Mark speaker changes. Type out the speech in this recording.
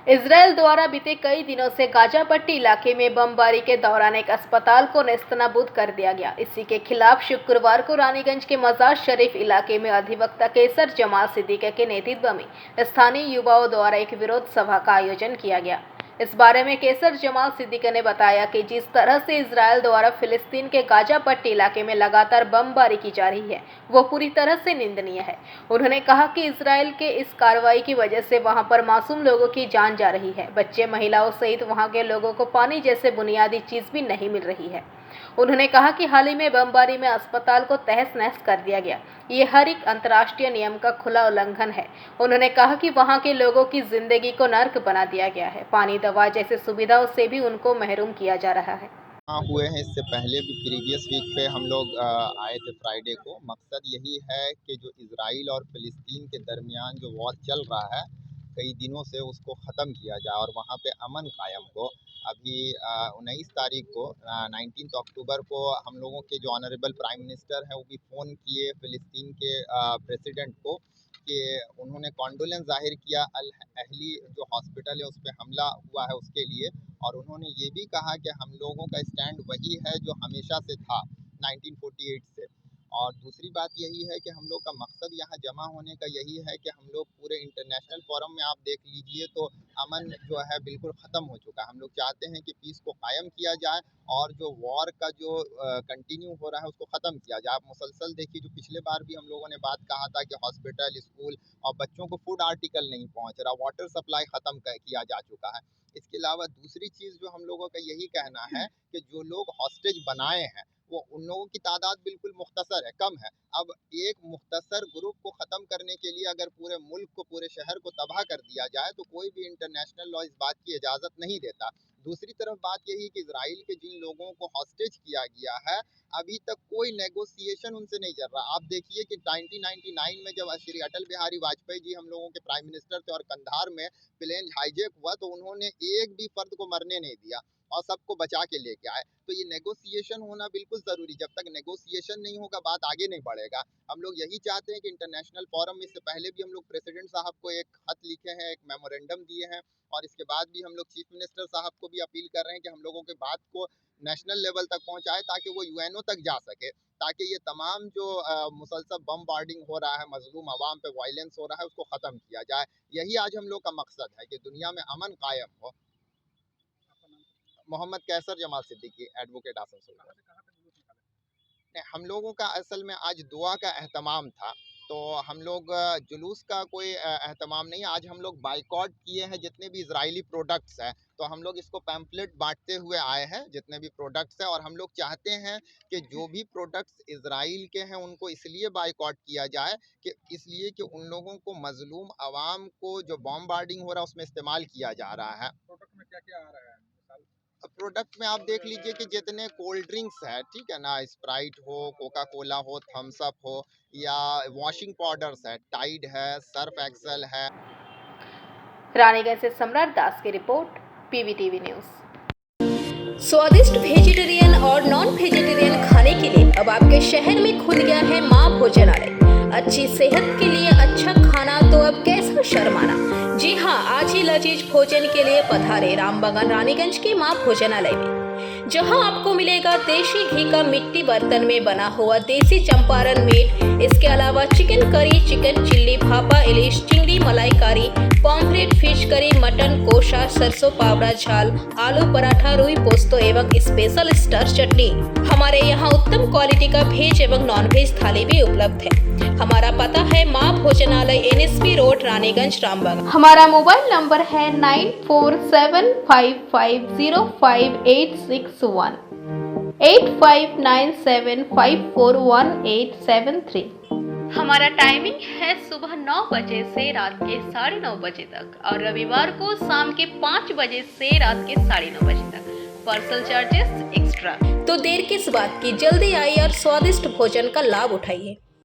Speaker 1: Israel द्वारा बीते कई दिनों से गाजा पट्टी इलाके में बमबारी के दौरान एक अस्पताल को नेस्तनाबूद कर दिया गया। इसी के खिलाफ शुक्रवार को रानीगंज के मजार शरीफ इलाके में अधिवक्ता कैसर जमाल सिद्दीकी के नेतृत्व में स्थानीय युवाओं द्वारा एक विरोध सभा का आयोजन किया गया। इस बारे में कैसर जमाल सिद्दीकी ने बताया कि जिस तरह से इजराइल द्वारा फिलिस्तीन के गाजा पट्टी इलाके में लगातार बमबारी की जा रही है वो पूरी तरह से निंदनीय है। उन्होंने कहा कि इजराइल के इस कार्रवाई की वजह से वहां पर मासूम लोगों की जान जा रही है। बच्चे, महिलाओं सहित वहां के लोगों को पानी जैसे बुनियादी चीज भी नहीं मिल रही है। उन्होंने कहा कि हाल ही में बमबारी में अस्पताल को तहस नहस कर दिया गया। ये हर एक अंतर्राष्ट्रीय नियम का खुला उल्लंघन है। उन्होंने कहा कि वहां के लोगों की जिंदगी को नर्क बना दिया गया है। पानी, दवा जैसे सुविधाओं से भी उनको महरूम किया जा रहा है।
Speaker 2: हुए हैं। इससे पहले भी प्रीवियस वीक पे हम लोग आए थे फ्राइडे को। मकसद यही है कि जो इजराइल और फिलिस्तीन के दरमियान जो वॉर चल रहा है कई दिनों से, उसको ख़त्म किया जाए और वहाँ पे अमन कायम हो। अभी 19 तारीख को 19 अक्टूबर को हम लोगों के जो ऑनरेबल प्राइम मिनिस्टर हैं वो भी फ़ोन किए फ़िलिस्तीन के प्रेसिडेंट को कि उन्होंने कॉन्डोलेंस ज़ाहिर किया अल अहली जो हॉस्पिटल है उस पर हमला हुआ है उसके लिए। और उन्होंने ये भी कहा कि हम लोगों का स्टैंड वही है जो हमेशा से था 1948 से। और दूसरी बात यही है कि हम लोग का मकसद यहाँ जमा होने का यही है कि हम लोग पूरे इंटरनेशनल फोरम में आप देख लीजिए तो अमन जो है बिल्कुल ख़त्म हो चुका है। हम लोग चाहते हैं कि पीस को कायम किया जाए और जो वॉर का जो कंटिन्यू हो रहा है उसको ख़त्म किया जाए। आप मुसलसल देखिए, जो पिछले बार भी हम लोगों ने बात कहा था कि हॉस्पिटल, स्कूल और बच्चों को फूड आर्टिकल नहीं पहुँच रहा, वाटर सप्लाई ख़त्म किया जा चुका है। इसके अलावा दूसरी चीज़ जो हम लोगों का यही कहना है कि जो लोग हॉस्टेज बनाए हैं वो उन लोगों की तादाद बिल्कुल मुख्तसर है, कम है। अब एक मुख्तसर ग्रुप को ख़त्म करने के लिए अगर पूरे मुल्क को, पूरे शहर को तबाह कर दिया जाए तो कोई भी इंटरनेशनल लॉ इस बात की इजाज़त नहीं देता। दूसरी तरफ बात यही कि इजराइल के जिन लोगों को हॉस्टेज किया गया है अभी तक कोई नेगोशिएशन उनसे नहीं चल रहा। आप देखिए कि 1999 में जब श्री अटल बिहारी वाजपेयी जी हम लोगों के प्राइम मिनिस्टर थे और कंधार में प्लेन हाईजैक हुआ तो उन्होंने एक भी फर्द को मरने नहीं दिया और सबको बचा के लेके आए। तो ये नेगोशिएशन होना बिल्कुल ज़रूरी। जब तक नेगोशिएशन नहीं होगा बात आगे नहीं बढ़ेगा। हम लोग यही चाहते हैं कि इंटरनेशनल फोरम, इससे पहले भी हम लोग प्रेसिडेंट साहब को एक खत लिखे हैं, एक मेमोरेंडम दिए हैं और इसके बाद भी हम लोग चीफ मिनिस्टर साहब को भी अपील कर रहे हैं कि हम लोगों के बात को नेशनल लेवल तक पहुंचाए ताकि वो यूएनओ तक जा सके, ताकि ये तमाम जो मुसलसल बमबार्डिंग हो रहा है, मजलूम आवाम पे वायलेंस हो रहा है, उसको ख़त्म किया जाए। यही आज हम लोग का मकसद है कि दुनिया में अमन कायम हो। मोहम्मद कैसर जमाल सिद्दीकी, एडवोकेट आसनसोल। हम लोगों का असल में आज दुआ का एहतमाम था, तो हम लोग जुलूस का कोई एहतमाम नहीं। आज हम लोग बाइकॉट किए हैं जितने भी इजरायली प्रोडक्ट्स हैं, तो हम लोग इसको पैम्पलेट बांटते हुए आए हैं जितने भी प्रोडक्ट्स हैं। और हम लोग चाहते हैं कि जो भी प्रोडक्ट्स इजराइल के हैं उनको इसलिए बाइकॉट किया जाए कि इसलिए कि उन लोगों को, मजलूम आवाम को जो बॉम्बार्डिंग हो रहा है उसमें इस्तेमाल किया जा रहा है।
Speaker 3: प्रोडक्ट में क्या क्या आ रहा है?
Speaker 2: प्रोडक्ट में आप देख लीजिए कि जितने कोल्ड ड्रिंक्स है, ठीक है ना, स्प्राइट हो, कोका कोला हो, थम्स अप हो, या वॉशिंग पाउडर्स है, टाइड है, सर्फ एक्सेल है।
Speaker 1: रानीगंज से सम्राट दास की रिपोर्ट, पीवीटीवी न्यूज। स्वादिष्ट वेजिटेरियन और नॉन वेजिटेरियन खाने के लिए अब आपके शहर में खुल गया है माँ भोजनालय। अच्छी सेहत के लिए अच्छा खाना तो अब कैसा शर्माना। जी हाँ, आज ही लजीज भोजन के लिए पधारे रामबागान रानीगंज के माँ भोजनालय में, जहां आपको मिलेगा देशी घी का मिट्टी बर्तन में बना हुआ देसी चंपारण मीट। इसके अलावा chicken curry, chicken chilli, bhapa ilish, chingri malaikari, pomfret, fish curry, mutton kosha, सरसों पावड़ा झाल, आलू पराठा, रुई पोस्तो एवं स्पेशल स्टार चटनी। हमारे यहाँ उत्तम क्वालिटी का वेज एवं नॉन वेज थाली भी उपलब्ध है। हमारा पता है माँ भोजनालय, NSP रोड, रानीगंज, रामबाग। हमारा मोबाइल नंबर है 9475505861, 8597541873। हमारा टाइमिंग है सुबह 9 बजे से रात के 9:30 बजे तक और रविवार को शाम के 5 बजे से रात के 9:30 बजे तक। Parcel charges extra. तो देर किस बात की, जल्दी आइए और स्वादिष्ट भोजन का लाभ उठाइए।